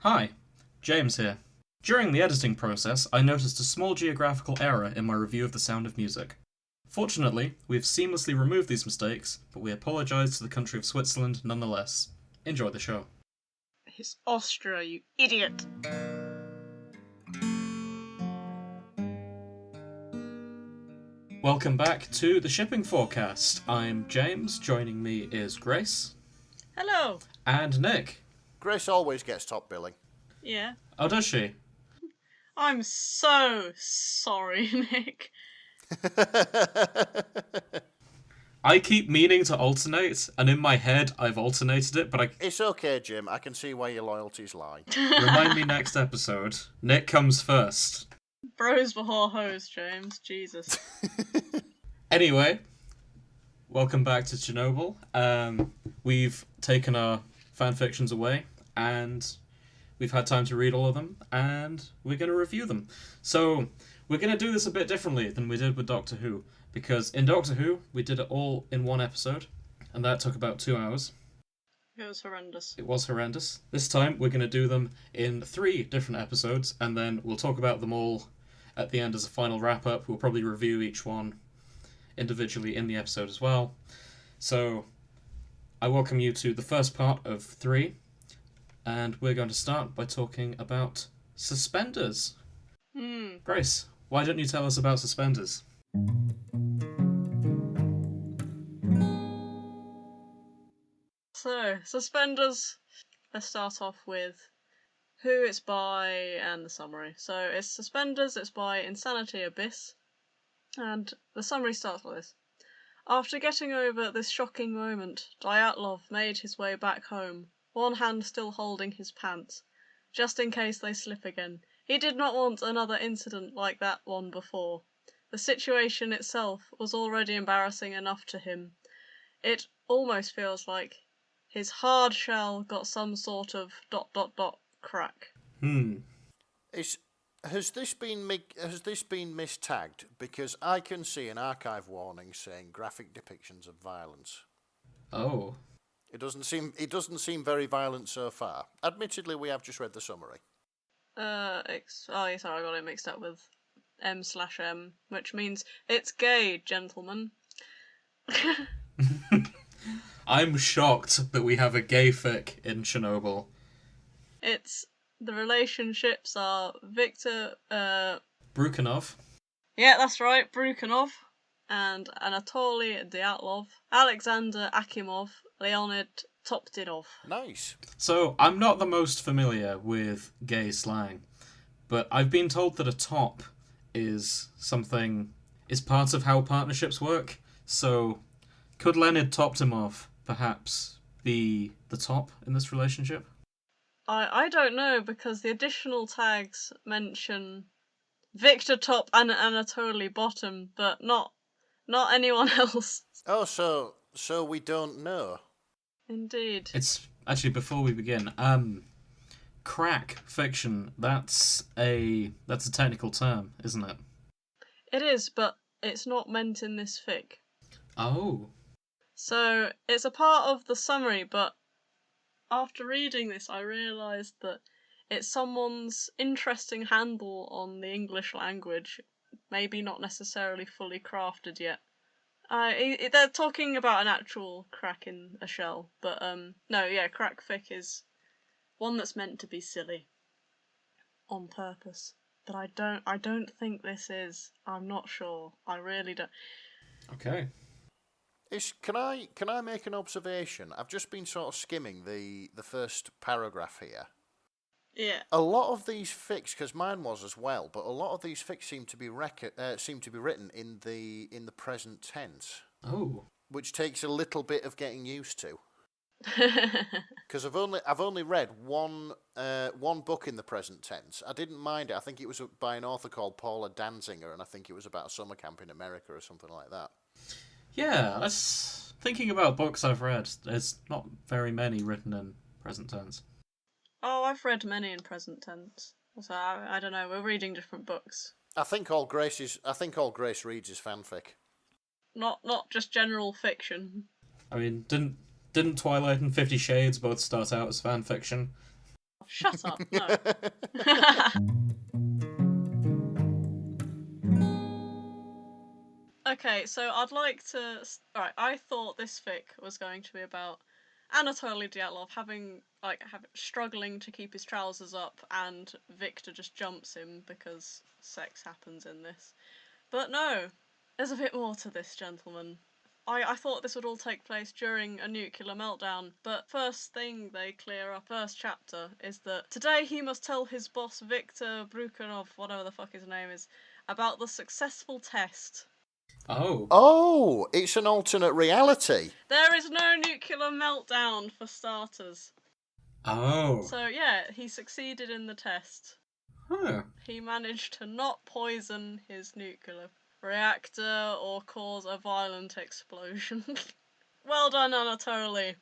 Hi, James here. During the editing process, I noticed a small geographical error in my review of The Sound of Music. Fortunately, we have seamlessly removed these mistakes, but we apologise to the country of Switzerland nonetheless. Enjoy the show. It's Austria, you idiot. Welcome back to the Shipping Forecast. I'm James, joining me is Grace. Hello. And Nick. Grace always gets top billing. Yeah. Oh, does she? I'm so sorry, Nick. I keep meaning to alternate, and in my head I've alternated it, but It's okay, Jim. I can see where your loyalties lie. Remind me next episode. Nick comes first. Bros before hoes, James. Jesus. Anyway, welcome back to Chernobyl. We've taken our fanfictions away, and we've had time to read all of them, and we're going to review them. So, we're going to do this a bit differently than we did with Doctor Who, because in Doctor Who, we did it all in one episode, and that took about 2 hours. It was horrendous. It was horrendous. This time, we're going to do them in 3 different episodes, and then we'll talk about them all at the end as a final wrap-up. We'll probably review each one individually in the episode as well. So, I welcome you to the first part of 3, and we're going to start by talking about Suspenders. Grace, why don't you tell us about Suspenders? So, Suspenders. Let's start off with who it's by and the summary. So, it's Suspenders, it's by Insanity Abyss. And the summary starts like this. After getting over this shocking moment, Dyatlov made his way back home, one hand still holding his pants, just in case they slip again. He did not want another incident like that one before. The situation itself was already embarrassing enough to him. It almost feels like his hard shell got some sort of ... crack. Has this been mistagged? Because I can see an archive warning saying graphic depictions of violence. Oh. It doesn't seem very violent so far. Admittedly, we have just read the summary. Sorry, I got it mixed up with M/M, which means it's gay, gentlemen. I'm shocked that we have a gay fic in Chernobyl. The relationships are Viktor, Brukhanov. Yeah, that's right, Brukhanov, and Anatoly Dyatlov, Alexander Akimov, Leonid Topdinov. Nice. So, I'm not the most familiar with gay slang, but I've been told that a top is part of how partnerships work. So, could Leonid Topdinov perhaps be the top in this relationship? I don't know, because the additional tags mention Victor top and Anatoly bottom, but not anyone else. Oh, so we don't know. Indeed. It's actually, before we begin, crack fiction, that's a technical term, isn't it? It is, but it's not meant in this fic. Oh. So it's a part of the summary, but after reading this I realised that it's someone's interesting handle on the English language, maybe not necessarily fully crafted yet. They're talking about an actual crack in a shell, but crack fic is one that's meant to be silly on purpose. But I don't think this is. I'm not sure. I really don't. Okay. Can I make an observation? I've just been sort of skimming the first paragraph here. Yeah. A lot of these fics, because mine was as well, but a lot of these fics seem to be written in the present tense. Oh. Which takes a little bit of getting used to. Because I've only read one book in the present tense. I didn't mind it. I think it was by an author called Paula Danziger, and I think it was about a summer camp in America or something like that. Yeah, that's thinking about books I've read. There's not very many written in present tense. Oh, I've read many in present tense. So I don't know. We're reading different books. I think all Grace reads is fanfic. Not just general fiction. I mean, didn't Twilight and 50 Shades both start out as fan fiction? Shut up, no. Okay, so I'd like to... Alright, I thought this fic was going to be about Anatoly Dyatlov struggling to keep his trousers up, and Victor just jumps him because sex happens in this. But no, there's a bit more to this, gentlemen. I thought this would all take place during a nuclear meltdown, but first thing they clear up, first chapter, is that today he must tell his boss Victor Brukhanov, whatever the fuck his name is, about the successful test. Oh. Oh, it's an alternate reality. There is no nuclear meltdown, for starters. Oh. So yeah, he succeeded in the test. Huh. He managed to not poison his nuclear reactor or cause a violent explosion. Well done, Anatoly.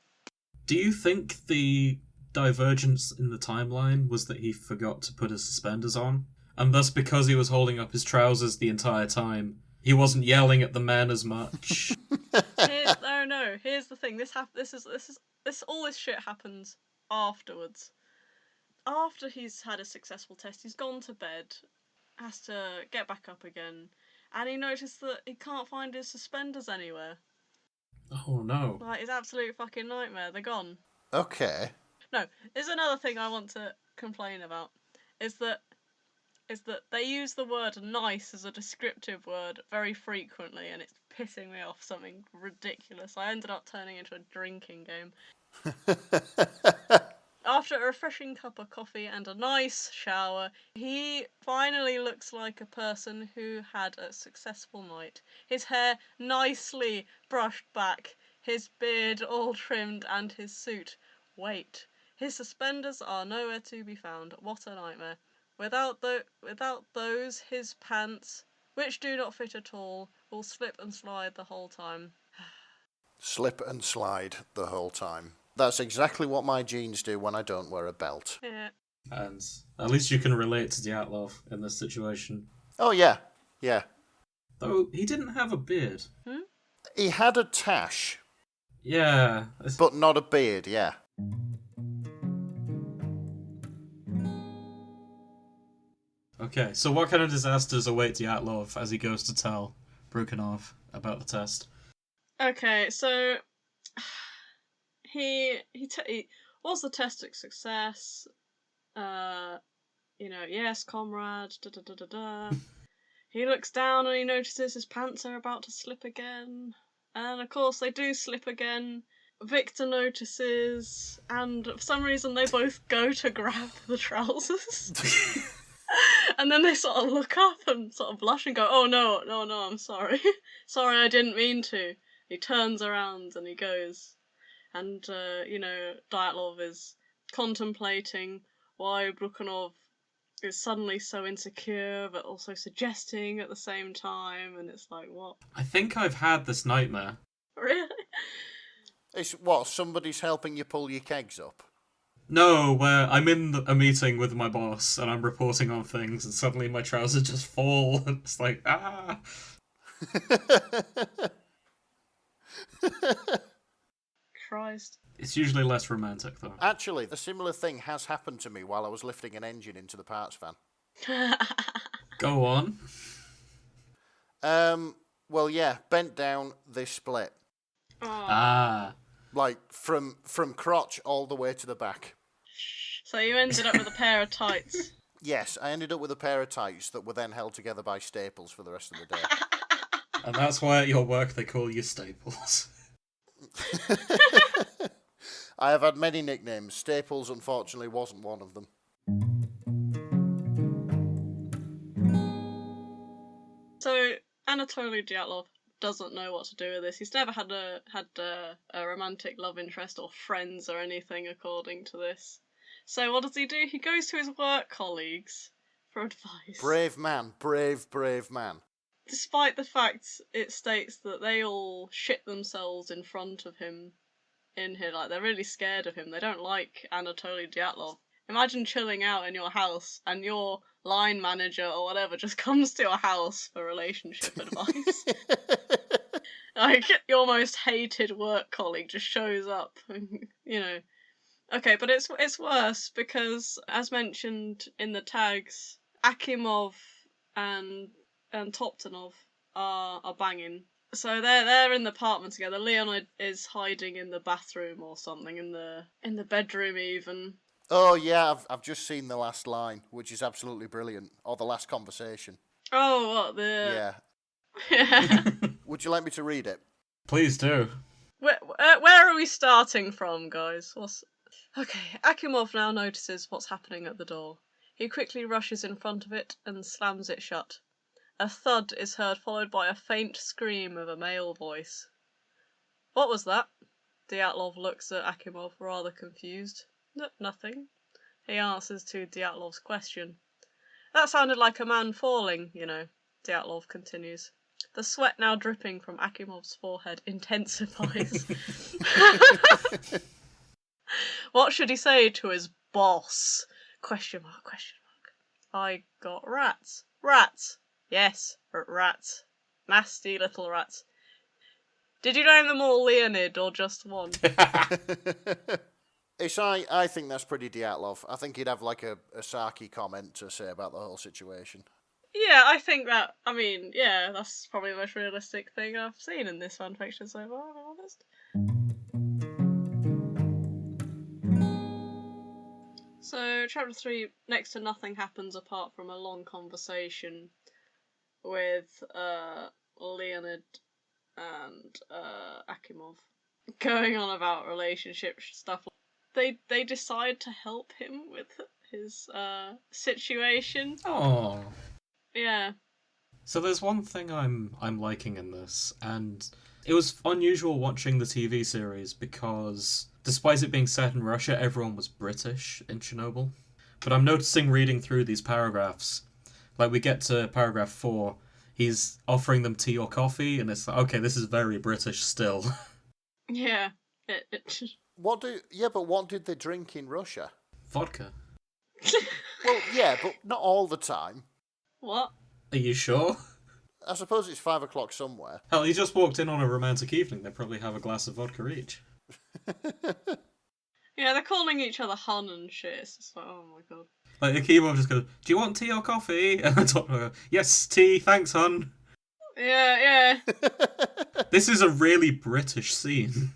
Do you think the divergence in the timeline was that he forgot to put his suspenders on? And thus, because he was holding up his trousers the entire time, he wasn't yelling at the men as much? No. Here's the thing. All this shit happens afterwards. After he's had a successful test, he's gone to bed, has to get back up again, and he noticed that he can't find his suspenders anywhere. Oh no. Like, it's absolute fucking nightmare. They're gone. Okay. No, there's another thing I want to complain about. Is that they use the word nice as a descriptive word very frequently, and it's pissing me off something ridiculous. I ended up turning into a drinking game. After a refreshing cup of coffee and a nice shower, he finally looks like a person who had a successful night. His hair nicely brushed back, his beard all trimmed, and his suit. Wait, his suspenders are nowhere to be found. What a nightmare. Without those, his pants, which do not fit at all, will slip and slide the whole time. Slip and slide the whole time. That's exactly what my jeans do when I don't wear a belt. Yeah. And at least you can relate to Dyatlov in this situation. Oh, yeah. Yeah. Though he didn't have a beard. He had a tash. Yeah. But not a beard, yeah. Okay, so what kind of disasters await Dyatlov as he goes to tell Brukhanov about the test? Okay, so he was the test a success? Yes, comrade. Da da da da da. He looks down and he notices his pants are about to slip again, and of course they do slip again. Victor notices, and for some reason they both go to grab the trousers. And then they sort of look up and sort of blush and go, "Oh no, I'm sorry. Sorry, I didn't mean to." He turns around and he goes. And, Dyatlov is contemplating why Brukhanov is suddenly so insecure, but also suggesting at the same time, and it's like, what? I think I've had this nightmare. Really? It's what, somebody's helping you pull your kegs up? No, where I'm in a meeting with my boss and I'm reporting on things and suddenly my trousers just fall and it's like, ah! Christ. It's usually less romantic, though. Actually, a similar thing has happened to me while I was lifting an engine into the parts van. Go on. Well, yeah, bent down, they split. Oh. Ah. Like, from crotch all the way to the back. So you ended up with a pair of tights. Yes, I ended up with a pair of tights that were then held together by staples for the rest of the day. And that's why at your work they call you Staples. I have had many nicknames. Staples, unfortunately, wasn't one of them. So Anatoly Dyatlov doesn't know what to do with this. He's never had a romantic love interest or friends or anything, according to this. So what does he do? He goes to his work colleagues for advice. Brave man. Brave man. Despite the fact it states that they all shit themselves in front of him in here, like they're really scared of him. They don't like Anatoly Dyatlov. Imagine chilling out in your house and your line manager or whatever just comes to your house for relationship advice. Like, your most hated work colleague just shows up, Okay, but it's worse because, as mentioned in the tags, Akimov and Toptonov are banging. So they're in the apartment together. Leonid is hiding in the bathroom or something, in the bedroom even. Oh yeah, I've just seen the last line, which is absolutely brilliant, or the last conversation. Oh, what the? Yeah. Yeah. Would you like me to read it? Please do. Where are we starting from, guys? Okay, Akimov now notices what's happening at the door. He quickly rushes in front of it and slams it shut. A thud is heard, followed by a faint scream of a male voice. What was that? Dyatlov looks at Akimov, rather confused. Nothing, he answers to Dyatlov's question. That sounded like a man falling, you know, Dyatlov continues. The sweat now dripping from Akimov's forehead intensifies. What should he say to his boss? Question mark, question mark. I got rats. Rats. Yes, rats. Nasty little rats. Did you name them all Leonid or just one? I think that's pretty Dyatlov. I think he'd have like a Saki comment to say about the whole situation. Yeah, I think that, yeah, that's probably the most realistic thing I've seen in this fanfiction so far, if I'm honest. So, chapter 3, next to nothing happens apart from a long conversation with Leonid and Akimov going on about relationship stuff. They decide to help him with his situation. Oh. Yeah. So there's one thing I'm liking in this, and it was unusual watching the TV series because despite it being set in Russia, everyone was British in Chernobyl. But I'm noticing reading through these paragraphs, like we get to paragraph 4, he's offering them tea or coffee, and it's like, okay, this is very British still. Yeah. What did they drink in Russia? Vodka. Well, yeah, but not all the time. What? Are you sure? I suppose it's 5 o'clock somewhere. Hell, he just walked in on a romantic evening. They probably have a glass of vodka each. Yeah, they're calling each other hun and shit. It's just like, oh my god. Like, Akimov just goes, do you want tea or coffee? And the top goes, yes, tea, thanks, hun. Yeah. This is a really British scene.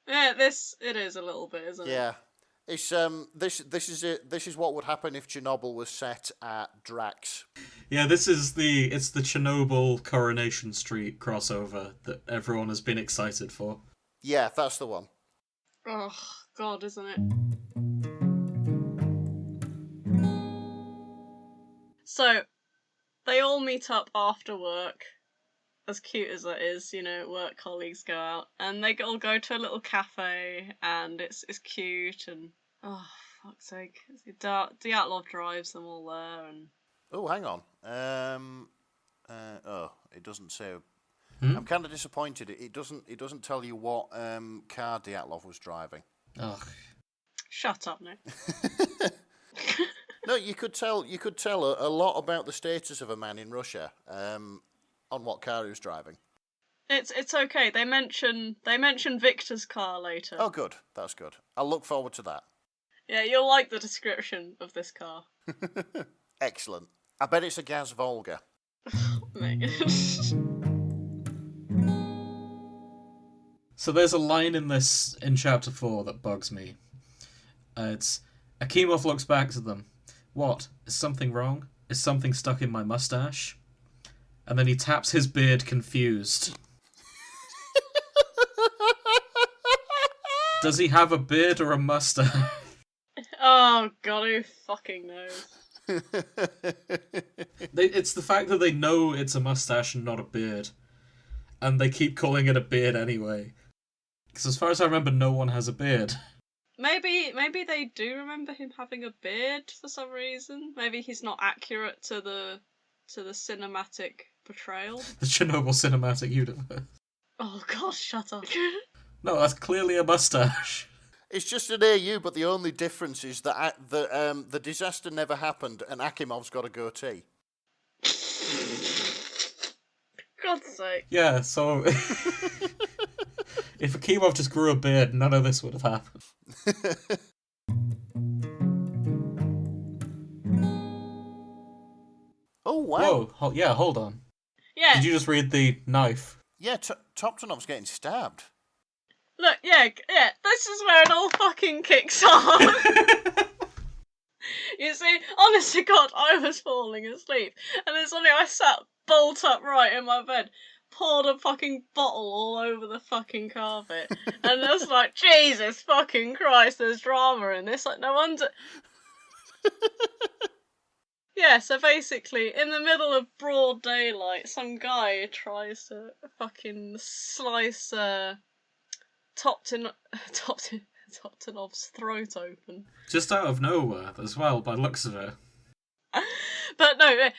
Yeah, it is a little bit, isn't it? Yeah. It's this is what would happen if Chernobyl was set at Drax. Yeah, it's the Chernobyl Coronation Street crossover that everyone has been excited for. Yeah, that's the one. Oh god, isn't it? So, they all meet up after work. As cute as that is, you know, work colleagues go out, and they all go to a little cafe, and it's cute, and oh fuck's sake, Dyatlov drives them all there, and Oh, hang on. It doesn't say. I'm kind of disappointed. It doesn't tell you what car Dyatlov was driving. Ugh. shut up, Nick. No, you could tell a lot about the status of a man in Russia on what car he was driving. It's okay. They mention Victor's car later. Oh, good. That's good. I'll look forward to that. Yeah, you'll like the description of this car. Excellent. I bet it's a Gaz Volga. Mate. So there's a line in chapter 4 that bugs me. It's, Akimov looks back to them. What? Is something wrong? Is something stuck in my mustache? And then he taps his beard confused. Does he have a beard or a mustache? Oh god, who fucking knows? It's the fact that they know it's a mustache and not a beard. And they keep calling it a beard anyway. Because as far as I remember, no one has a beard. Maybe they do remember him having a beard for some reason. Maybe he's not accurate to the cinematic portrayal. The Chernobyl cinematic universe. Oh god, shut up. No, that's clearly a mustache. It's just an AU, but the only difference is that the disaster never happened and Akimov's got a goatee. God's sake. Yeah, so if Akimov just grew a beard, none of this would have happened. Oh, wow. Whoa, yeah, hold on. Yeah. Did you just read the knife? Yeah, Toptonov's getting stabbed. Look, yeah, this is where it all fucking kicks off. You see, honest to God, I was falling asleep, and then suddenly I sat bolt upright in my bed, poured a fucking bottle all over the fucking carpet, and I was like, Jesus fucking Christ, there's drama in this. Like, no wonder. Yeah, so basically, in the middle of broad daylight, some guy tries to fucking slice Toptonov's throat open. Just out of nowhere, as well, by the looks of it. But the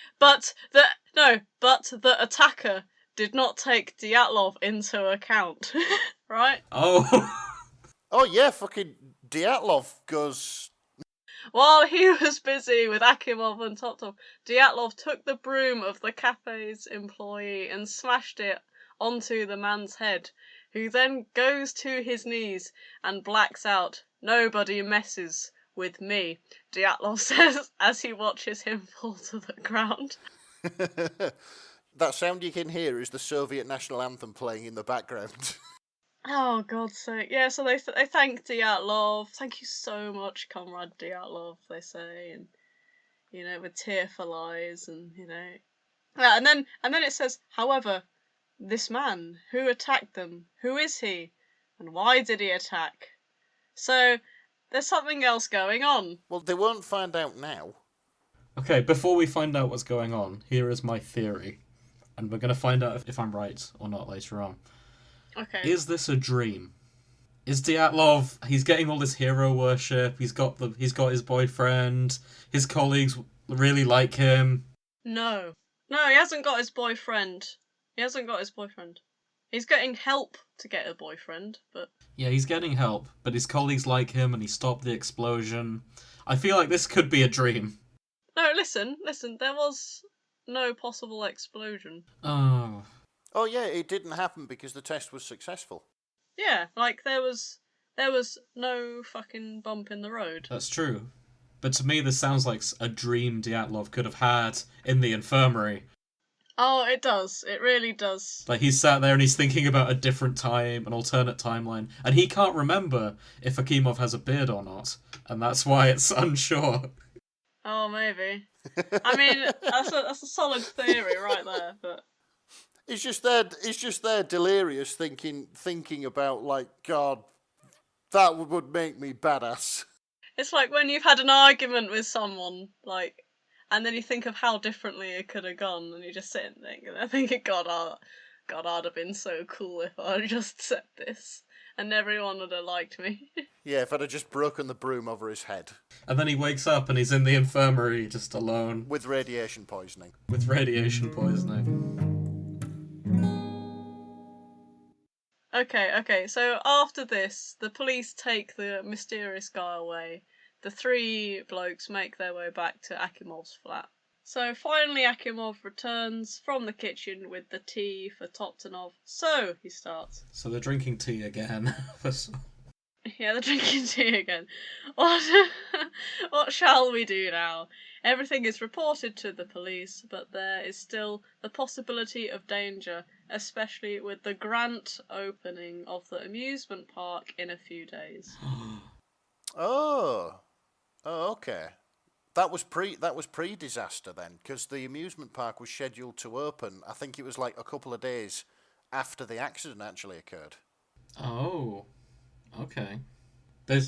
attacker did not take Dyatlov into account, right? Oh. Oh, yeah, fucking Dyatlov goes... While he was busy with Akimov and Toptop, Dyatlov took the broom of the cafe's employee and smashed it onto the man's head, who then goes to his knees and blacks out. Nobody messes with me, Dyatlov says as he watches him fall to the ground. That sound you can hear is the Soviet national anthem playing in the background. Oh, God's sake. Yeah, so they thank Dyatlov. Thank you so much, Comrade Dyatlov, they say, and, you know, with tearful eyes, and, you know. Yeah, and then it says, however, this man, who attacked them, who is he, and why did he attack? So, there's something else going on. Well, they won't find out now. Okay, before we find out what's going on, here is my theory. And we're going to find out if I'm right or not later on. Okay. Is this a dream? Is Dyatlov, he's getting all this hero worship, he's got his boyfriend, his colleagues really like him. No, he hasn't got his boyfriend. He's getting help to get a boyfriend, but... Yeah, he's getting help, but his colleagues like him and he stopped the explosion. I feel like this could be a dream. No, listen, there was no possible explosion. Oh. Oh, yeah, it didn't happen because the test was successful. Yeah, like, there was no fucking bump in the road. That's true. But to me, this sounds like a dream Dyatlov could have had in the infirmary. Oh, it does. It really does. Like, he's sat there and he's thinking about a different time, an alternate timeline, and he can't remember if Akimov has a beard or not, and that's why it's unsure. Oh, maybe. I mean, that's a solid theory right there, but... He's just there delirious thinking about, like, God, that would make me badass. It's like when you've had an argument with someone, like, and then you think of how differently it could have gone, and you just sit and think, and I think, God, I'd have been so cool if I just said this, and everyone would have liked me. Yeah, if I'd have just broken the broom over his head. And then he wakes up and he's in the infirmary just alone. With radiation poisoning. Okay, so after this, the police take the mysterious guy away. The three blokes make their way back to Akimov's flat. So finally Akimov returns from the kitchen with the tea for Toptonov. So, he starts. So they're drinking tea again. Yeah, they're drinking tea again. What shall we do now? Everything is reported to the police, but there is still the possibility of danger, especially with the grand opening of the amusement park in a few days. Oh, okay. That was pre-disaster then, because the amusement park was scheduled to open. I think it was like a couple of days after the accident actually occurred. Oh, okay.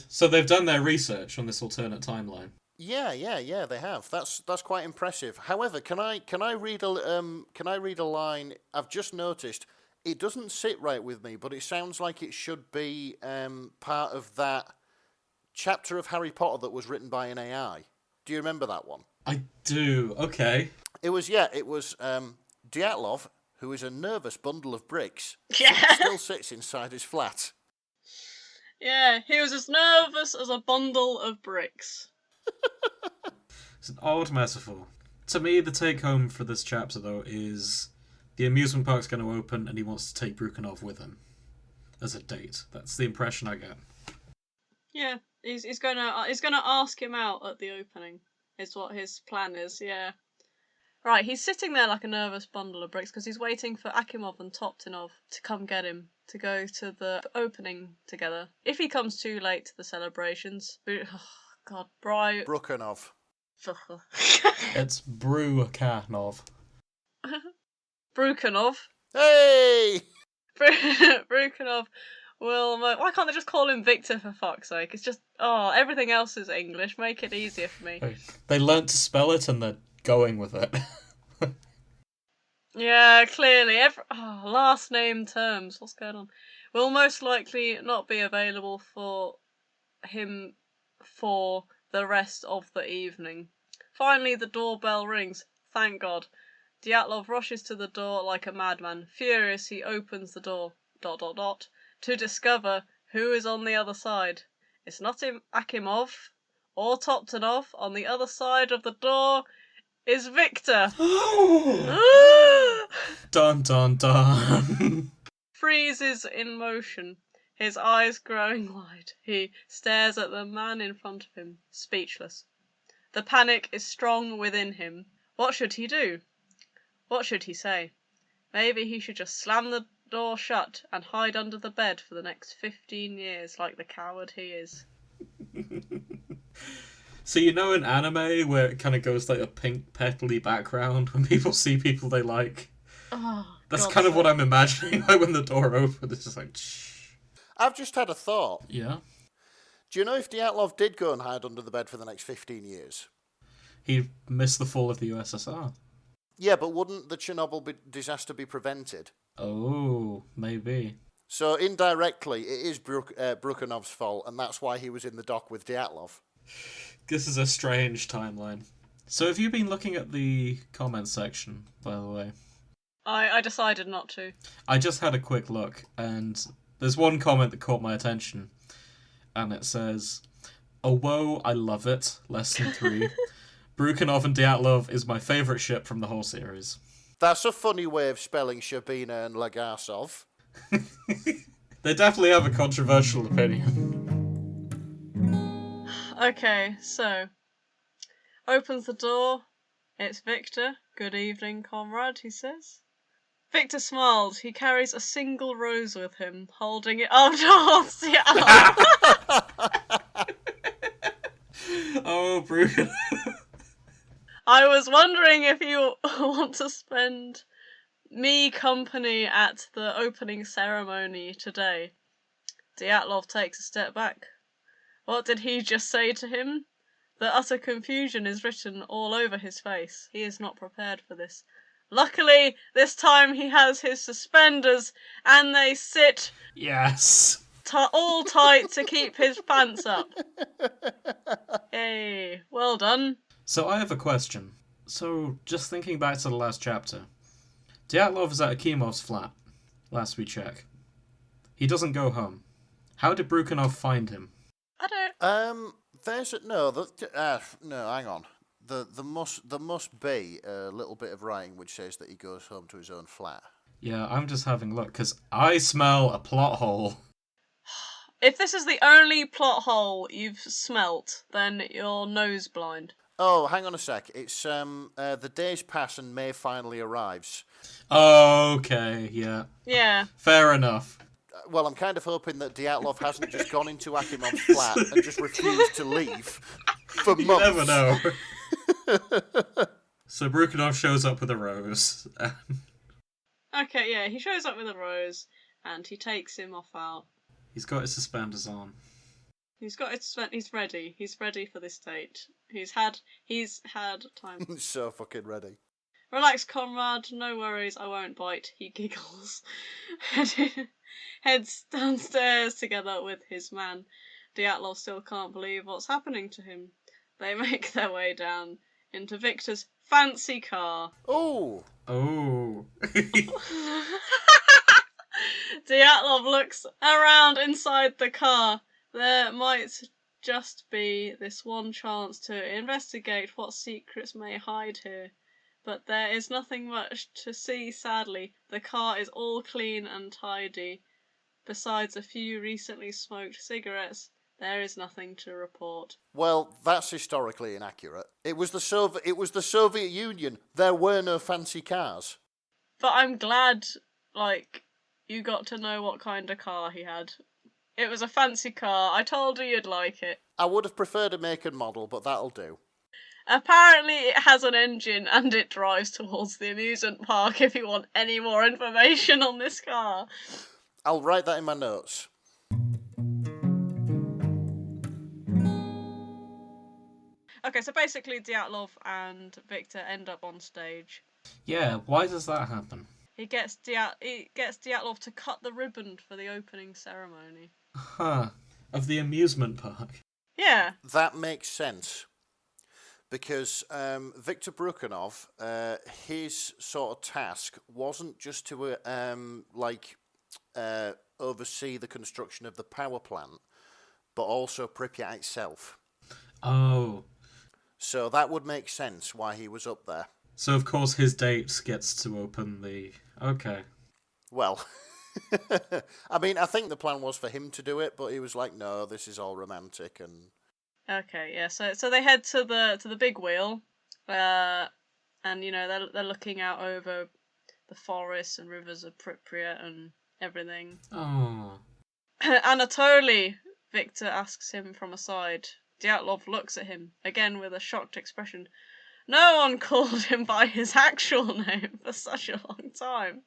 So they've done their research on this alternate timeline. Yeah, they have. That's quite impressive. However, can I read a line? I've just noticed it doesn't sit right with me, but it sounds like it should be part of that chapter of Harry Potter that was written by an AI. Do you remember that one? I do. Okay. It was Dyatlov, who is a nervous bundle of bricks, Yeah. still sits inside his flat. Yeah, he was as nervous as a bundle of bricks. It's an odd metaphor. To me, the take-home for this chapter, though, is the amusement park's going to open and he wants to take Brukhanov with him as a date. That's the impression I get. Yeah, he's gonna ask him out at the opening. Is what his plan is. Yeah. Right, he's sitting there like a nervous bundle of bricks because he's waiting for Akimov and Toptinov to come get him, to go to the opening together. If he comes too late to the celebrations... Oh, God, Brukhanov. It's Brukhanov. Brukhanov. Hey! Brukhanov will... Why can't they just call him Victor, for fuck's sake? It's just... Oh, everything else is English. Make it easier for me. They learnt to spell it and they're going with it. Yeah, clearly. Last name terms. What's going on? Will most likely not be available for him for the rest of the evening. Finally, the doorbell rings. Thank God. Dyatlov rushes to the door like a madman. Furious, he opens the door, ... to discover who is on the other side. It's not Akimov or Toptonov. On the other side of the door is Victor. Dun dun dun. Freezes in motion, his eyes growing wide. He stares at the man in front of him, speechless. The panic is strong within him. What should he do? What should he say? Maybe he should just slam the door shut and hide under the bed for the next 15 years like the coward he is. So you know in anime where it kind of goes like a pink petally background when people see people they like? Oh, That's God, kind of what I'm imagining, like when the door opens, it's just like, shh. I've just had a thought. Yeah? Do you know if Dyatlov did go and hide under the bed for the next 15 years? He missed the fall of the USSR. Yeah, but wouldn't the Chernobyl disaster be prevented? Oh, maybe. So indirectly, it is Brukhanov's fault, and that's why he was in the dock with Dyatlov. This is a strange timeline. So have you been looking at the comments section, by the way? I decided not to. I just had a quick look, and there's one comment that caught my attention, and it says, "Oh, whoa, I love it. Lesson 3. Brukhanov and Dyatlov is my favourite ship from the whole series." That's a funny way of spelling Shabina and Lagasov. They definitely have a controversial opinion. Okay, so opens the door. It's Victor. Good evening, comrade, he says. Victor smiles. He carries a single rose with him, holding it up towards the Oh, Brukhanov. I was wondering if you want to spend me company at the opening ceremony today. Dyatlov takes a step back. What did he just say to him? The utter confusion is written all over his face. He is not prepared for this. Luckily, this time he has his suspenders, and they sit Yes. all tight to keep his pants up. Hey, well done. So I have a question. So, just thinking back to the last chapter, Dyatlov is at Akimov's flat, last we check. He doesn't go home. How did Brukhanov find him? I don't... No, hang on. There must be a little bit of writing which says that he goes home to his own flat. Yeah, I'm just having a look, because I smell a plot hole. If this is the only plot hole you've smelt, then you're nose blind. Oh, hang on a sec. It's the days pass and May finally arrives. Okay, yeah. Yeah. Fair enough. Well, I'm kind of hoping that Dyatlov hasn't just gone into Akimov's flat and just refused to leave for months. You never know. So Brukhanov shows up with a rose. Okay, yeah, he shows up with a rose, and he takes him off out. He's got his suspenders on. He's ready. He's ready for this date. He's had time. He's so fucking ready. Relax, comrade. No worries. I won't bite. He giggles. Heads downstairs together with his man. Dyatlov still can't believe what's happening to him. They make their way down into Victor's fancy car. Oh! Oh. Dyatlov looks around inside the car. There might just be this one chance to investigate what secrets may hide here. But there is nothing much to see, sadly. The car is all clean and tidy. Besides a few recently smoked cigarettes, There is nothing to report. Well, that's historically inaccurate. It was the Soviet Union. There were no fancy cars. But I'm glad, you got to know what kind of car he had. It was a fancy car. I told you you'd like it. I would have preferred a make and model, but that'll do. Apparently it has an engine and it drives towards the amusement park if you want any more information on this car. I'll write that in my notes. Okay, so basically Dyatlov and Victor end up on stage. Yeah, why does that happen? He gets Dyatlov to cut the ribbon for the opening ceremony. Huh. Of the amusement park. Yeah. That makes sense. Because Viktor Brukhanov, his sort of task wasn't just to oversee the construction of the power plant, but also Pripyat itself. Oh. So that would make sense why he was up there. So of course his date gets to open the... Okay. Well, I mean, I think the plan was for him to do it, but he was like, no, this is all romantic and... Okay, yeah. So they head to the big wheel, and they're looking out over the forests and rivers of Pripyat and everything. Oh. Anatoly, Victor asks him from aside. Dyatlov looks at him again with a shocked expression. No one called him by his actual name for such a long time.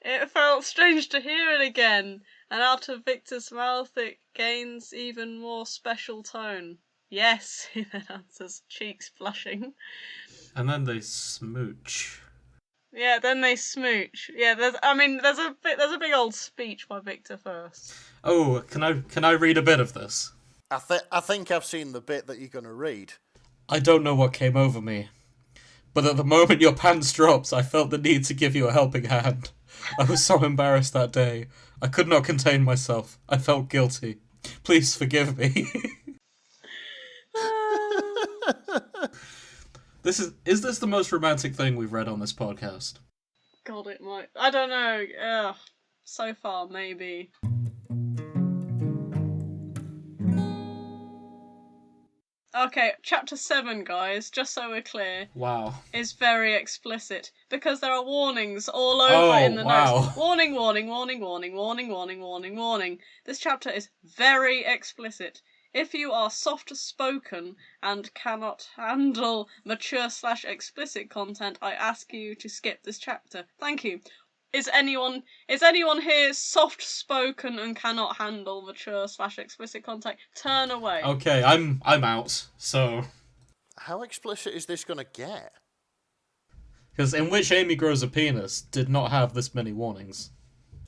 It felt strange to hear it again, and out of Victor's mouth it gains even more special tone. Yes, he then answers, cheeks flushing. And then they smooch. Yeah, then they smooch. Yeah, there's a big old speech by Victor first. Oh, can I read a bit of this? I think I've seen the bit that you're going to read. I don't know what came over me, but at the moment your pants dropped, I felt the need to give you a helping hand. I was so embarrassed that day. I could not contain myself. I felt guilty. Please forgive me. Is this the most romantic thing we've read on this podcast? God, it might. I don't know. So far, maybe. Okay, chapter 7, guys, just so we're clear. Wow. Is very explicit, because there are warnings all over in the notes. Warning, warning, warning, warning, warning, warning, warning, warning. This chapter is very explicit. If you are soft-spoken and cannot handle mature/explicit content, I ask you to skip this chapter. Thank you. Is anyone here soft-spoken and cannot handle mature/explicit content? Turn away. Okay, I'm out. So, how explicit is this gonna get? Because In Which Amy Grows a Penis did not have this many warnings.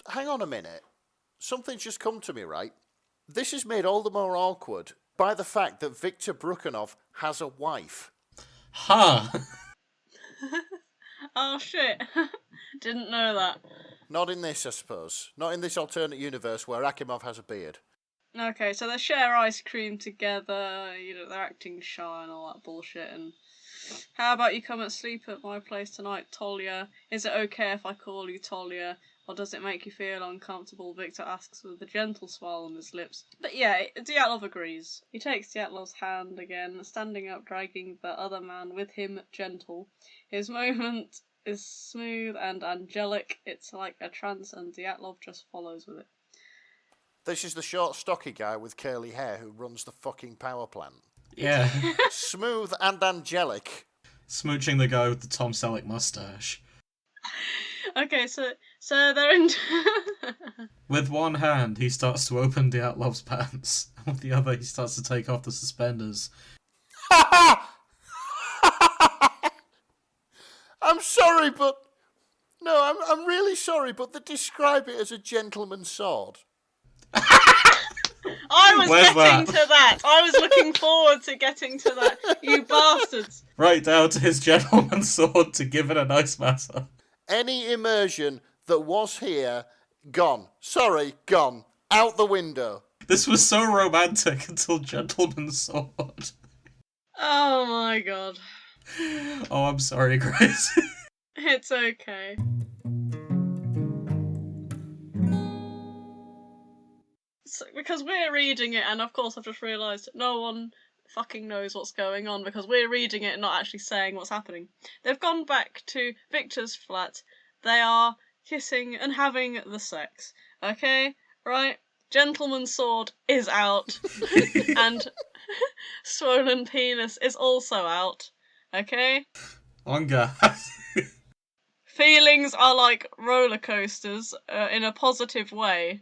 Hang on a minute. Something's just come to me, right? This is made all the more awkward by the fact that Viktor Brukhanov has a wife. Ha! Huh. Oh shit. Didn't know that. Not in this, I suppose. Not in this alternate universe where Akimov has a beard. Okay, so they share ice cream together, they're acting shy and all that bullshit, and how about you come and sleep at my place tonight, Tolya? Is it okay if I call you Tolya? Or does it make you feel uncomfortable? Victor asks with a gentle smile on his lips. But yeah, Dyatlov agrees. He takes Dyatlov's hand again, standing up, dragging the other man with him, gentle. His movement is smooth and angelic. It's like a trance, and Dyatlov just follows with it. This is the short, stocky guy with curly hair who runs the fucking power plant. Yeah. Smooth and angelic. Smooching the guy with the Tom Selleck mustache. Okay, so they're in... With one hand, he starts to open Dyatlov's pants, and with the other, he starts to take off the suspenders. I'm sorry, but... No, I'm really sorry, but they describe it as a gentleman's sword. I was Where's getting that? to that. I was looking forward to getting to that. You bastards. Right down to his gentleman's sword to give it a nice massage. Any immersion that was here, gone. Sorry, gone. Out the window. This was so romantic until Gentleman's Sword. Oh my god. Oh, I'm sorry, Grace. It's okay. because we're reading it, and of course I've just realised no one fucking knows what's going on because we're reading it and not actually saying what's happening. They've gone back to Victor's flat. They are kissing and having the sex. Okay? Right? Gentleman's sword is out. And swollen penis is also out. Okay? On gas. Feelings are like roller coasters in a positive way.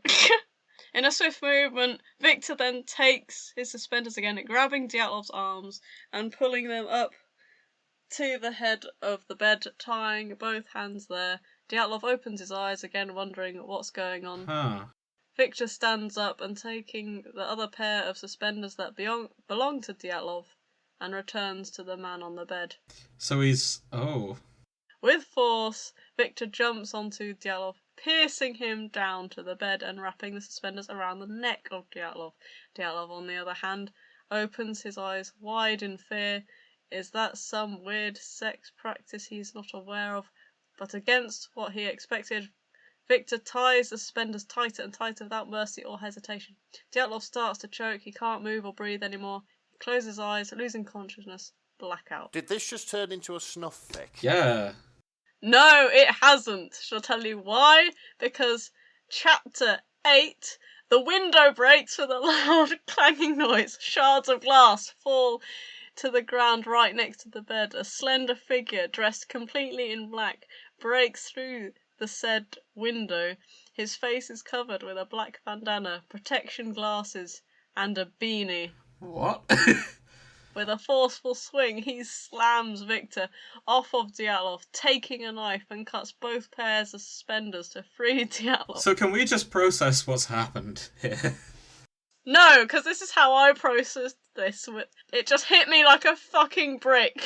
In a swift movement, Victor then takes his suspenders again, grabbing Dyatlov's arms and pulling them up to the head of the bed, tying both hands there. Dyatlov opens his eyes again, wondering what's going on. Huh. Victor stands up and taking the other pair of suspenders that belong to Dyatlov and returns to the man on the bed. So he's... Oh. With force, Victor jumps onto Dyatlov, piercing him down to the bed and wrapping the suspenders around the neck of Dyatlov. Dyatlov, on the other hand, opens his eyes wide in fear. Is that some weird sex practice he's not aware of? But against what he expected, Victor ties the suspenders tighter and tighter without mercy or hesitation. Dyatlov starts to choke. He can't move or breathe anymore. He closes his eyes, losing consciousness. Blackout. Did this just turn into a snuff fic? Yeah. No, it hasn't. Shall I tell you why? Because chapter 8, the window breaks with a loud clanging noise. Shards of glass fall to the ground right next to the bed. A slender figure, dressed completely in black, breaks through the said window. His face is covered with a black bandana, protection glasses, and a beanie. What? With a forceful swing, he slams Victor off of Dyatlov, taking a knife and cuts both pairs of suspenders to free Dyatlov. So can we just process what's happened here? No, because this is how I processed this. It just hit me like a fucking brick.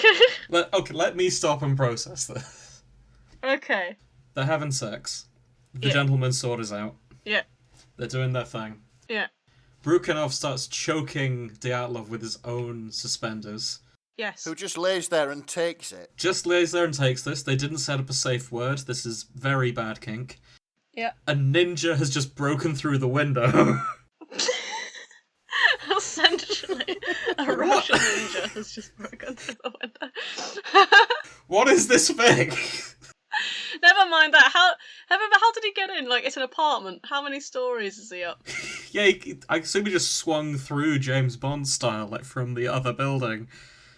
Let me stop and process this. Okay. They're having sex. The gentleman's sword is out. Yeah. They're doing their thing. Yeah. Brukhanov starts choking Dyatlov with his own suspenders. Yes. Who just lays there and takes it. Just lays there and takes this. They didn't set up a safe word. This is very bad kink. Yeah. A ninja has just broken through the window. Essentially, a Russian ninja has just broken through the window. What is this thing? Never mind that. How did he get in? Like, it's an apartment. How many stories is he up? Yeah, I assume he just swung through James Bond style, like from the other building.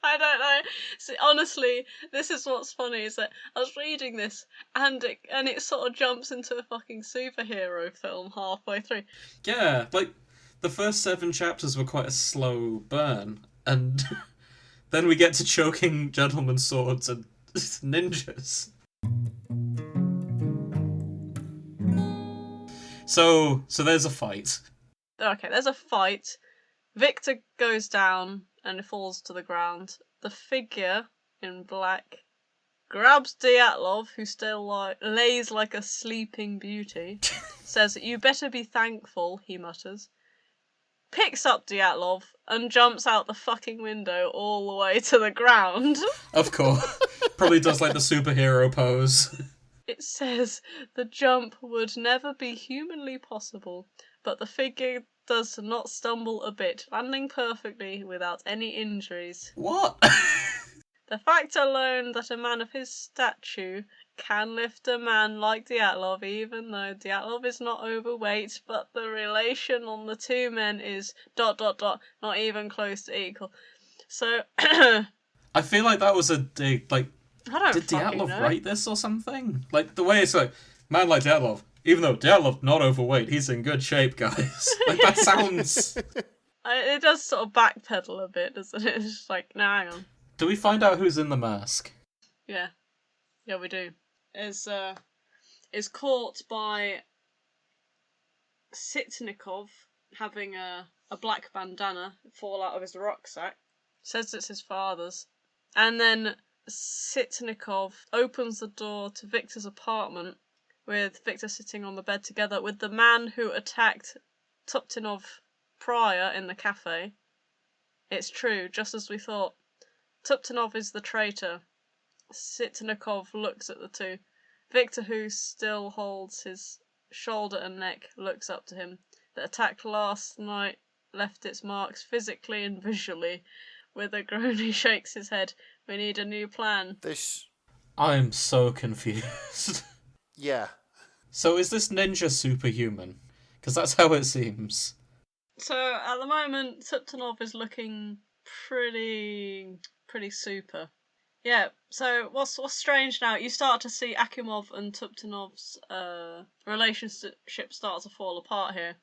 I don't know. See, honestly, this is what's funny, is that I was reading this and it sort of jumps into a fucking superhero film halfway through. Yeah, like, the first 7 chapters were quite a slow burn, and then we get to choking gentlemen's swords and ninjas. So there's a fight. Okay, there's a fight. Victor goes down and falls to the ground. The figure in black grabs Dyatlov, who still lays like a sleeping beauty, says, "You better be thankful," he mutters, picks up Dyatlov and jumps out the fucking window all the way to the ground. Of course. Probably does like the superhero pose. It says the jump would never be humanly possible, but the figure does not stumble a bit, landing perfectly without any injuries. What? The fact alone that a man of his stature can lift a man like Dyatlov, even though Dyatlov is not overweight, but the relation on the two men is ... not even close to equal. So, I feel like that was a dig, like, I don't did fucking Dyatlov know. write this or something? Like, the way it's like, man like Dyatlov, even though Dyatlov not overweight, he's in good shape, guys. Like, that sounds... It does sort of backpedal a bit, doesn't it? It's just like, no, hang on. Do we find out who's in the mask? Yeah, we do. Is caught by Sitnikov having a black bandana fall out of his rucksack. Says it's his father's. And then Sitnikov opens the door to Victor's apartment, with Victor sitting on the bed together with the man who attacked Tuptinov prior in the cafe. It's true, just as we thought. Tuptinov is the traitor. Sitnikov looks at the two. Victor, who still holds his shoulder and neck, looks up to him. The attack last night left its marks physically and visually. With a groan, he shakes his head. We need a new plan. I'm so confused. Yeah. So is this ninja superhuman? Because that's how it seems. So at the moment, Tuptanov is looking pretty super. Yeah. So what's strange now? You start to see Akimov and Tuptanov's relationship start to fall apart here,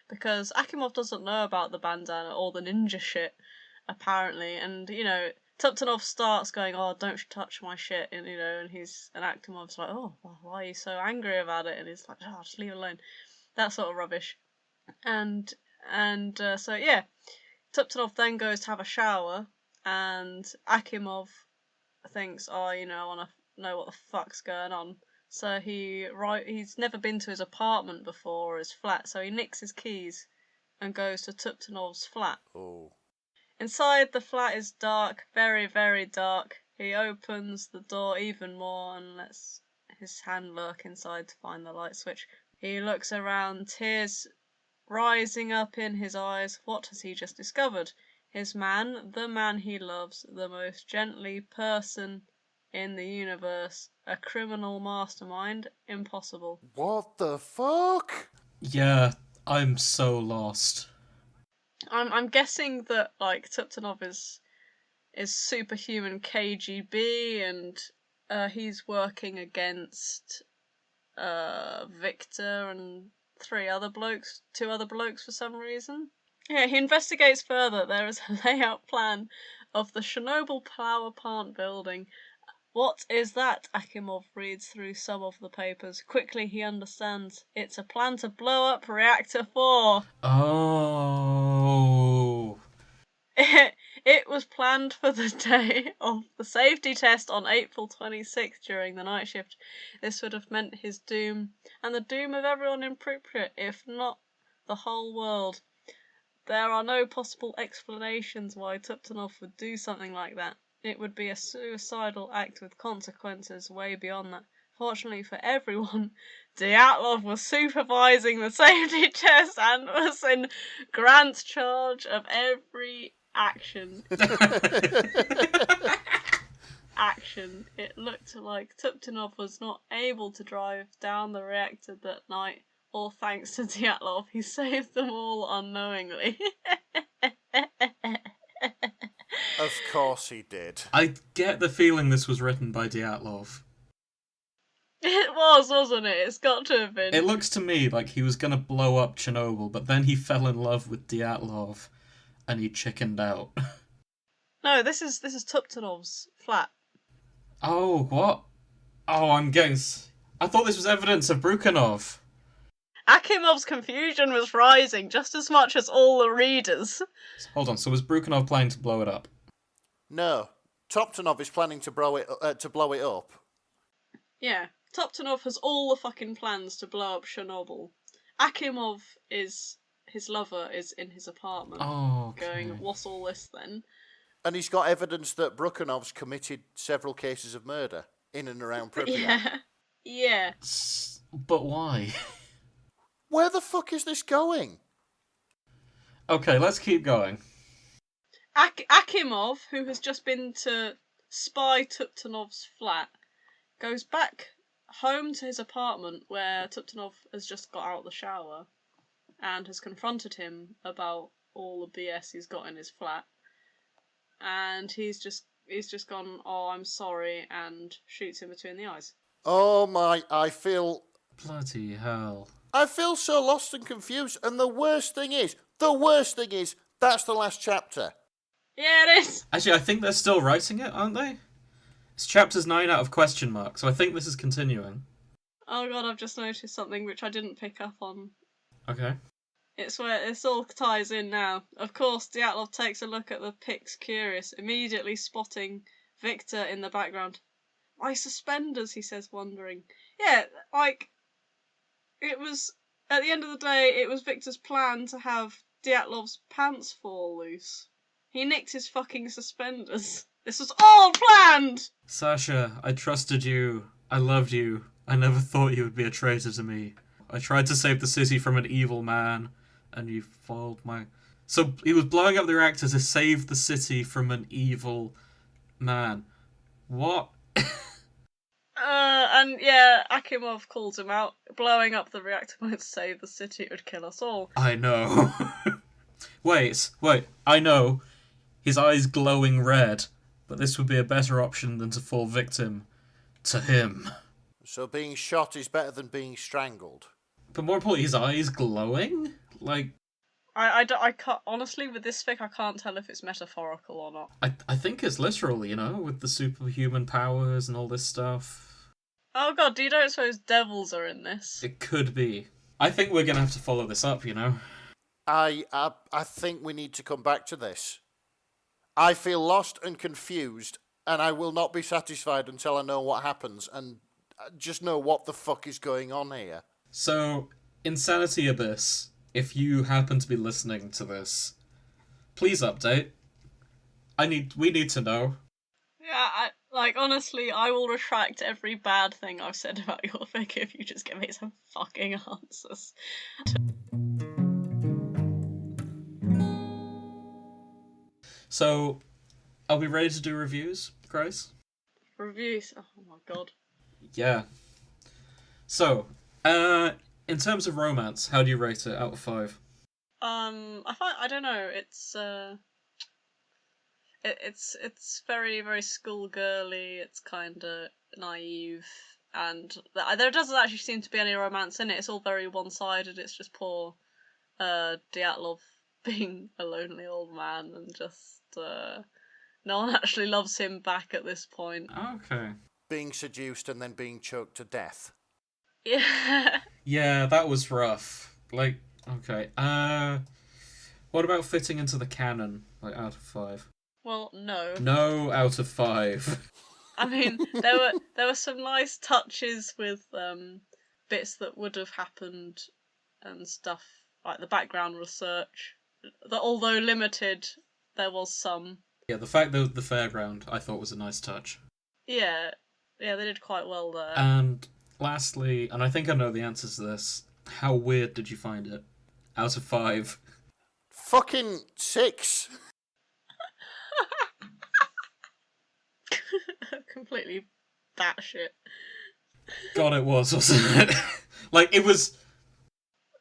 because Akimov doesn't know about the bandana or the ninja shit, apparently, and Tuptanov starts going, "Oh, don't touch my shit," and Akimov's like, "Oh, why are you so angry about it?" And he's like, "Oh, just leave it alone." That sort of rubbish. And so yeah, Tuptanov then goes to have a shower, and Akimov thinks, "Oh, I want to know what the fuck's going on." So he's never been to his apartment before, or his flat, so he nicks his keys and goes to Tuptanov's flat. Oh. Inside, the flat is dark, very, very dark. He opens the door even more and lets his hand lurk inside to find the light switch. He looks around, tears rising up in his eyes. What has he just discovered? His man, the man he loves, the most gently person in the universe, a criminal mastermind? Impossible. What the fuck? Yeah, I'm so lost. I'm guessing that Tuptanov is superhuman KGB, and he's working against Victor and two other blokes for some reason. Yeah, he investigates further. There is a layout plan of the Chernobyl power plant building. What is that? Akimov reads through some of the papers. Quickly he understands. It's a plan to blow up Reactor 4. Oh. It was planned for the day of the safety test on April 26th during the night shift. This would have meant his doom, and the doom of everyone in Pripyat, if not the whole world. There are no possible explanations why Tuptanov would do something like that. It would be a suicidal act with consequences way beyond that. Fortunately for everyone, Dyatlov was supervising the safety test and was in Grant's charge of every action. It looked like Tuptanov was not able to drive down the reactor that night. All thanks to Dyatlov, he saved them all unknowingly. Of course he did. I get the feeling this was written by Dyatlov. It was, wasn't it? It's got to have been. It looks to me like he was going to blow up Chernobyl, but then he fell in love with Dyatlov and he chickened out. No, this is Tuptanov's flat. Oh, what? Oh, I thought this was evidence of Brukhanov. Akimov's confusion was rising just as much as all the readers. Hold on, so was Brukhanov planning to blow it up? No. Tuptanov is planning to blow it up. Yeah. Tuptanov has all the fucking plans to blow up Chernobyl. Akimov his lover is in his apartment. Oh, okay. Going, what's all this then? And he's got evidence that Brukhanov's committed several cases of murder in and around Pripyat. Yeah. But why? Where the fuck is this going? Okay, let's keep going. Akimov, who has just been to spy Tuptanov's flat, goes back home to his apartment where Tuptanov has just got out of the shower and has confronted him about all the BS he's got in his flat. And he's just gone, "Oh, I'm sorry," and shoots him between the eyes. Oh my, I feel Bloody hell. I feel so lost and confused, and the worst thing is, that's the last chapter. Yeah, it is! Actually, I think they're still writing it, aren't they? It's chapters 9 out of question mark, so I think this is continuing. Oh god, I've just noticed something which I didn't pick up on. Okay. It's where this all ties in now. Of course, Dyatlov takes a look at the pics, curious, immediately spotting Victor in the background. "My suspenders," he says, wondering. Yeah, it was, at the end of the day, it was Victor's plan to have Dyatlov's pants fall loose. He nicked his fucking suspenders. This was all planned! Sasha, I trusted you. I loved you. I never thought you would be a traitor to me. I tried to save the city from an evil man, and you foiled my... So he was blowing up the reactor to save the city from an evil man. What? And yeah, Akimov calls him out. Blowing up the reactor won't save the city, it would kill us all. I know. Wait, I know. His eyes glowing red, but this would be a better option than to fall victim to him. So being shot is better than being strangled. But more importantly, his eyes glowing? Like... I can't, honestly, with this fic, I can't tell if it's metaphorical or not. I think it's literal, you know, with the superhuman powers and all this stuff. Oh god, do you don't suppose devils are in this? It could be. I think we're gonna have to follow this up, you know. I think we need to come back to this. I feel lost and confused, and I will not be satisfied until I know what happens and just know what the fuck is going on here. So, Insanity Abyss, if you happen to be listening to this, please update. We need to know. Yeah, honestly, I will retract every bad thing I've said about your fic if you just give me some fucking answers. So, are we ready to do reviews, Grace? Reviews? Oh my god. Yeah. So, in terms of romance, how do you rate it out of 5? I don't know. It's very, very schoolgirly. It's kind of naive, and there doesn't actually seem to be any romance in it. It's all very one-sided. It's just poor Dyatlov being a lonely old man, and just no one actually loves him back at this point. Okay. Being seduced and then being choked to death. Yeah. Yeah, that was rough. Like, okay. What about fitting into the canon, like, out of 5? Well, no. No out of 5. I mean, there were some nice touches with bits that would have happened and stuff, like the background research. That although limited, there was some. Yeah, the fact that the fairground I thought was a nice touch. Yeah, they did quite well there. And lastly, and I think I know the answers to this, how weird did you find it? Out of 5. Fucking 6. Completely batshit. God, it was, wasn't it? Like, it was...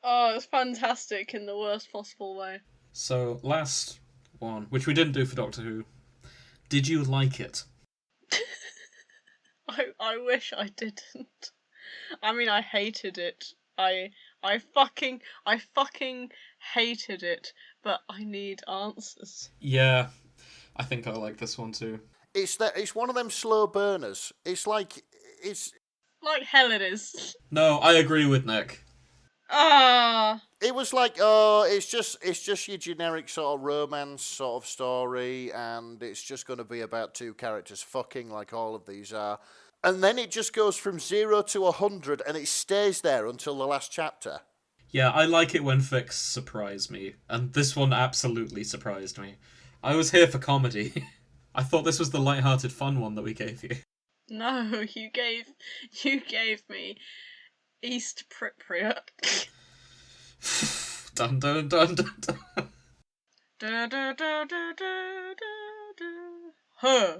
Oh, it was fantastic in the worst possible way. So, last one, which we didn't do for Doctor Who. Did you like it? I wish I didn't. I mean, I hated it. I fucking hated it, but I need answers. Yeah, I think I like this one too. It's one of them slow burners. It's like hell it is. No, I agree with Nick. It was like, it's just your generic sort of romance sort of story, and it's just going to be about two characters fucking like all of these are. And then it just goes from 0 to 100, and it stays there until the last chapter. Yeah, I like it when fics surprise me, and this one absolutely surprised me. I was here for comedy. I thought this was the light-hearted fun one that we gave you. No, you gave me East Pripyat. Dun dun dun dun dun. Da, da, da, da, da, da. Huh.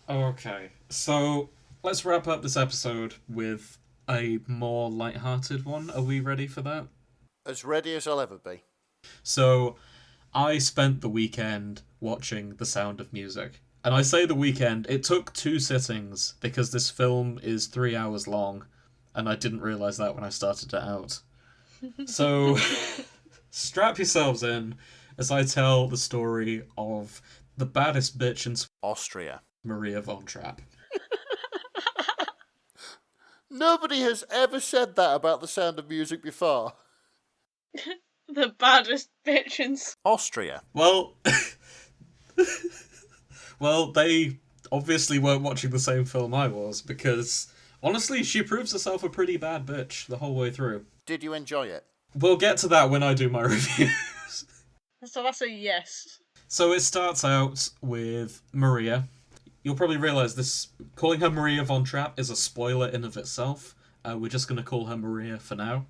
Okay, so let's wrap up this episode with a more light-hearted one. Are we ready for that? As ready as I'll ever be. So, I spent the weekend watching The Sound of Music. And I say the weekend, it took 2 sittings because this film is 3 hours long, and I didn't realise that when I started it out. So, strap yourselves in as I tell the story of the baddest bitch in Austria. Maria von Trapp. Nobody has ever said that about The Sound of Music before. The baddest bitch in Austria. Well, well, they obviously weren't watching the same film I was, because honestly, she proves herself a pretty bad bitch the whole way through. Did you enjoy it? We'll get to that when I do my reviews. So that's a yes. So it starts out with Maria. You'll probably realise this, calling her Maria von Trapp is a spoiler in of itself, We're just going to call her Maria for now.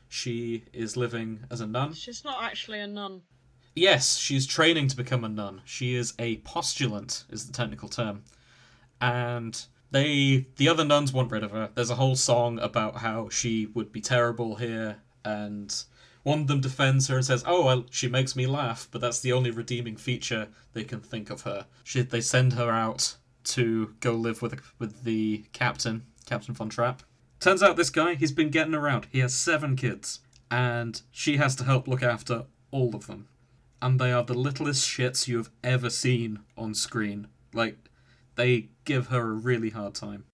She is living as a nun. She's not actually a nun. Yes, she's training to become a nun. She is a postulant, is the technical term. And the other nuns want rid of her. There's a whole song about how she would be terrible here, and one of them defends her and says, "Oh, well, she makes me laugh," but that's the only redeeming feature they can think of her. They send her out to go live with the Captain Von Trapp. Turns out this guy, he's been getting around. He has 7 kids, and she has to help look after all of them. And they are the littlest shits you have ever seen on screen. Like, they give her a really hard time.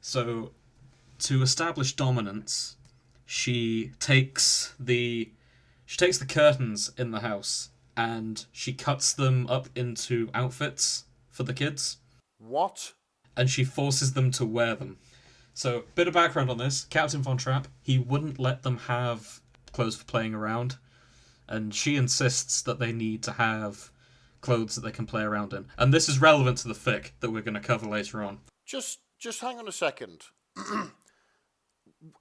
So, to establish dominance, she takes the curtains in the house and she cuts them up into outfits for the kids. What? And she forces them to wear them. So, bit of background on this. Captain Von Trapp, he wouldn't let them have clothes for playing around. And she insists that they need to have clothes that they can play around in. And this is relevant to the fic that we're going to cover later on. Just hang on a second.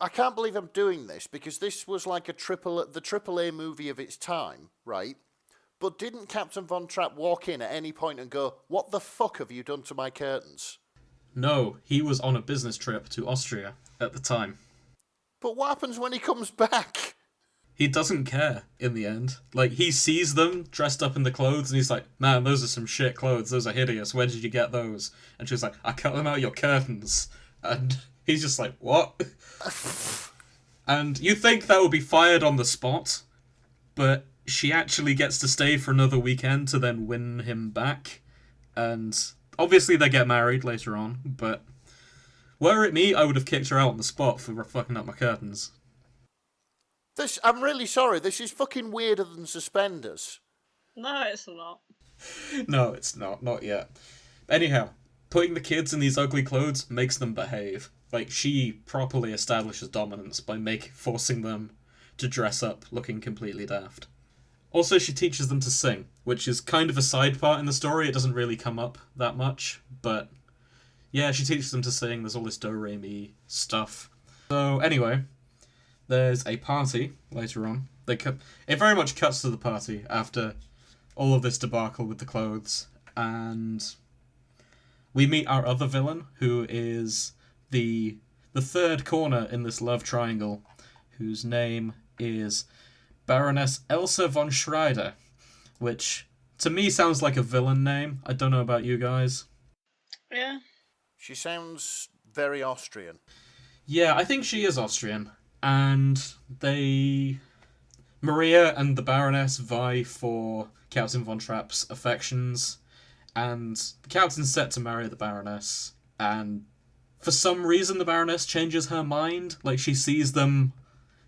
I can't believe I'm doing this, because this was like the AAA movie of its time, right? But didn't Captain Von Trapp walk in at any point and go, "What the fuck have you done to my curtains?" No, he was on a business trip to Austria at the time. But what happens when he comes back? He doesn't care in the end. Like, he sees them dressed up in the clothes and he's like, "Man, those are some shit clothes. Those are hideous. Where did you get those?" And she's like, "I cut them out of your curtains." And he's just like, "What?" And you think that would be fired on the spot, but she actually gets to stay for another weekend to then win him back. And obviously they get married later on, but were it me, I would have kicked her out on the spot for fucking up my curtains. I'm really sorry, this is fucking weirder than Suspenders. No, it's not. No, it's not yet. Anyhow, putting the kids in these ugly clothes makes them behave. Like, she properly establishes dominance by forcing them to dress up looking completely daft. Also, she teaches them to sing, which is kind of a side part in the story. It doesn't really come up that much, but yeah, she teaches them to sing. There's all this do-re-mi stuff. So, anyway, there's a party later on. It very much cuts to the party after all of this debacle with the clothes, and we meet our other villain, who is the third corner in this love triangle, whose name is Baroness Elsa von Schreider, which to me sounds like a villain name. I don't know about you guys. Yeah. She sounds very Austrian. Yeah, I think she is Austrian. And Maria and the Baroness vie for Captain Von Trapp's affections, and the Captain's set to marry the Baroness, and for some reason the Baroness changes her mind. Like, she sees them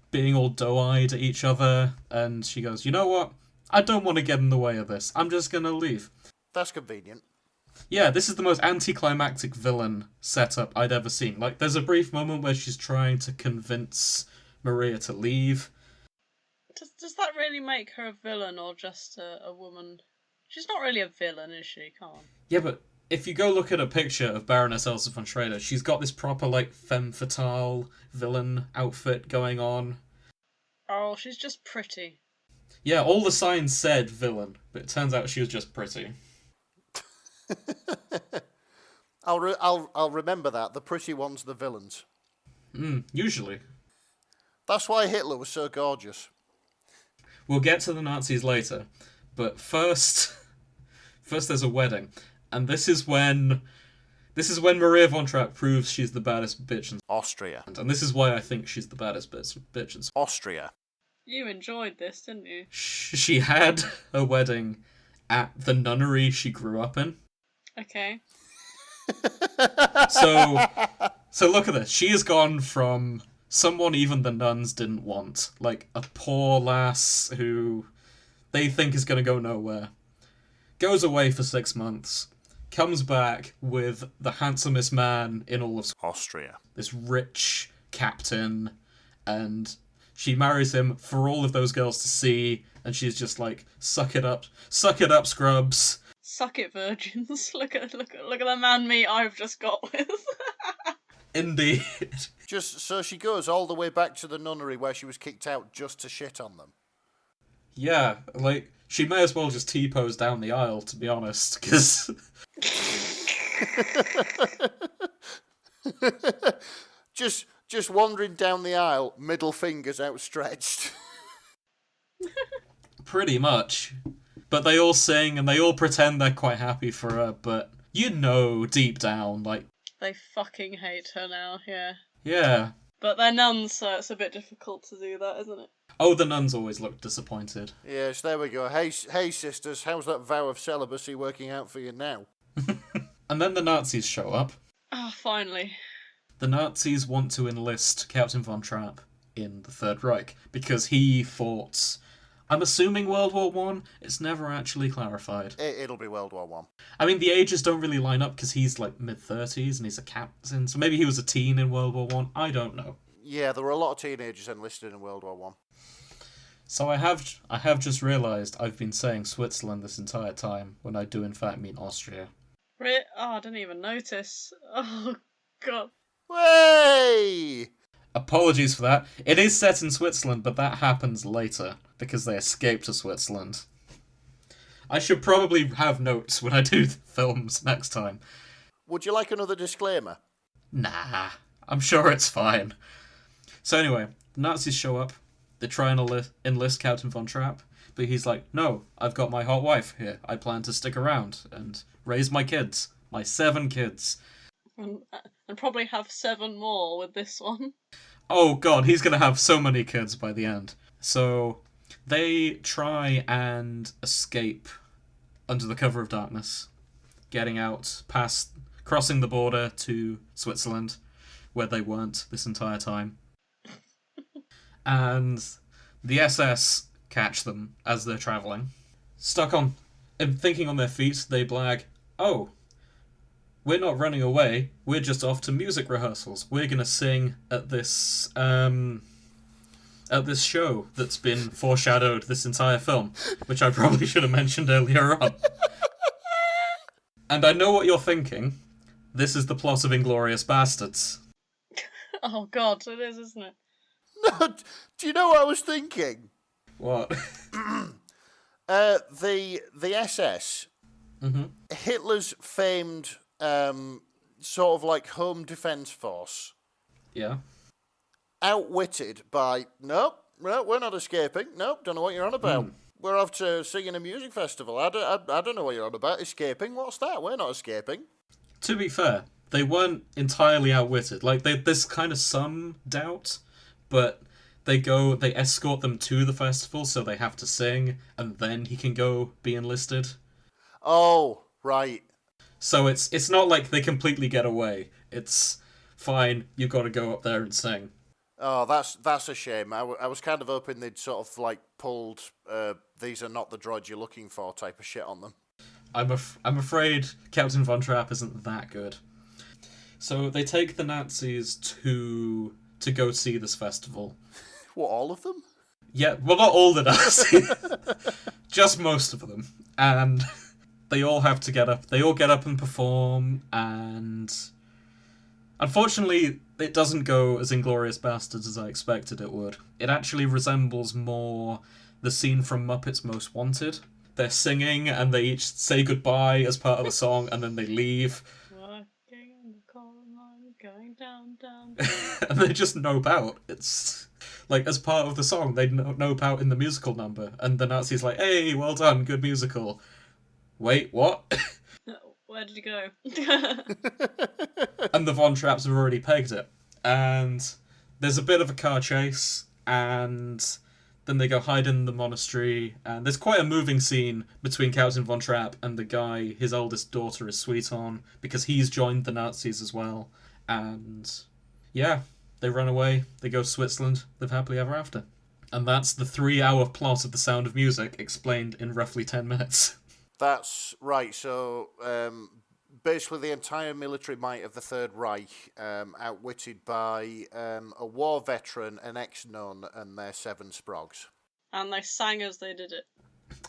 being all doe-eyed at each other, and she goes, "You know what? I don't want to get in the way of this. I'm just gonna leave." That's convenient. Yeah, this is the most anticlimactic villain setup I'd ever seen. Like, there's a brief moment where she's trying to convince Maria to leave. Does that really make her a villain or just a woman? She's not really a villain, is she? Come on. Yeah, but if you go look at a picture of Baroness Elsa von Schrader, she's got this proper, like, femme fatale villain outfit going on. Oh, she's just pretty. Yeah, all the signs said villain, but it turns out she was just pretty. I'll remember that. The pretty ones, the villains. Usually. That's why Hitler was so gorgeous. We'll get to the Nazis later, but first there's a wedding, and this is when Maria von Trapp proves she's the baddest bitch in Austria. And this is why I think she's the baddest bitch in Austria. You enjoyed this, didn't you? She had a wedding at the nunnery she grew up in. Okay. So look at this. She has gone from someone even the nuns didn't want, like a poor lass who they think is going to go nowhere, goes away for 6 months, comes back with the handsomest man in all of Austria. This rich captain, and she marries him for all of those girls to see, and she's just like, suck it up, scrubs. Suck it, virgins. Look at the man meat I've just got with. Indeed. Just so she goes all the way back to the nunnery where she was kicked out just to shit on them. Yeah, like, she may as well just T-pose down the aisle, to be honest, because... just wandering down the aisle, middle fingers outstretched. Pretty much. But they all sing, and they all pretend they're quite happy for her, but you know deep down, like... They fucking hate her now, yeah. Yeah. But they're nuns, so it's a bit difficult to do that, isn't it? Oh, the nuns always look disappointed. Yes, there we go. Hey, sisters, how's that vow of celibacy working out for you now? And then the Nazis show up. Ah, finally. The Nazis want to enlist Captain Von Trapp in the Third Reich because he fought, I'm assuming, World War One. It's never actually clarified. It'll be World War One. I mean, the ages don't really line up because he's like mid-30s and he's a captain, so maybe he was a teen in World War One. I don't know. Yeah, there were a lot of teenagers enlisted in World War One. So I have just realised I've been saying Switzerland this entire time when I do in fact mean Austria. Oh, I didn't even notice. Oh, God. Way! Apologies for that. It is set in Switzerland, but that happens later because they escape to Switzerland. I should probably have notes when I do the films next time. Would you like another disclaimer? Nah, I'm sure it's fine. So anyway, the Nazis show up. They try and enlist Captain Von Trapp, but he's like, no, I've got my hot wife here. I plan to stick around and raise my kids. My 7 kids. And probably have 7 more with this one. Oh god, he's gonna have so many kids by the end. So they try and escape under the cover of darkness, getting out past, crossing the border to Switzerland, where they weren't this entire time. And the SS catch them as they're travelling. Stuck on, and thinking on their feet, they blag, oh, we're not running away, we're just off to music rehearsals. We're going to sing at this show that's been foreshadowed this entire film, which I probably should have mentioned earlier on. And I know what you're thinking. This is the plot of Inglourious Bastards. Oh god, it is, isn't it? No, do you know what I was thinking? What? The SS, Mm-hmm. Hitler's famed sort of like home defence force, Yeah. outwitted by, nope, we're not escaping. Nope, don't know what you're on about. We're off to sing in a music festival. I don't know what you're on about. Escaping? What's that? We're not escaping. To be fair, they weren't entirely outwitted. Like, there's kind of some doubt, but they escort them to the festival, so they have to sing, and then he can go be enlisted. Oh, right. So it's not like they completely get away. It's fine, you've got to go up there and sing. Oh, that's a shame. I was kind of hoping they'd sort of like pulled these are not the droids you're looking for type of shit on them. I'm afraid Captain Von Trapp isn't that good. So they take the Nazis to go see this festival. What, all of them? Yeah, well, not all the Nazis. Just most of them. And they all have to get up. They all get up and perform, and unfortunately, it doesn't go as Inglourious Bastards as I expected it would. It actually resembles more the scene from Muppets Most Wanted. They're singing, and they each say goodbye as part of the song, and then they leave. Walking in the coal mine, going down, down. And they just nope out. It's like, as part of the song, they nope out in the musical number, and the Nazi's like, hey, well done, good musical. Wait, what? Where did he go? And the Von Trapps have already pegged it. And there's a bit of a car chase, and then they go hide in the monastery, and there's quite a moving scene between Captain Von Trapp and the guy his eldest daughter is sweet on, because he's joined the Nazis as well. And yeah, they run away, they go to Switzerland, live happily ever after. And that's the 3-hour plot of The Sound of Music, explained in roughly 10 minutes. That's right. So basically the entire military might of the Third Reich, outwitted by a war veteran, an ex-nun, and their 7 sprogs. And they sang as they did it.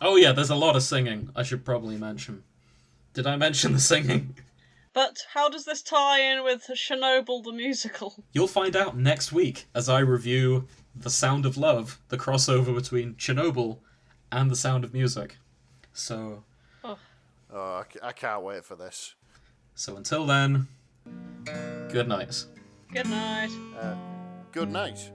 Oh yeah, there's a lot of singing, I should probably mention. Did I mention the singing? But how does this tie in with Chernobyl the musical? You'll find out next week as I review The Sound of Love, the crossover between Chernobyl and The Sound of Music. So... Oh, I can't wait for this. So until then, good night. Good night. Good night.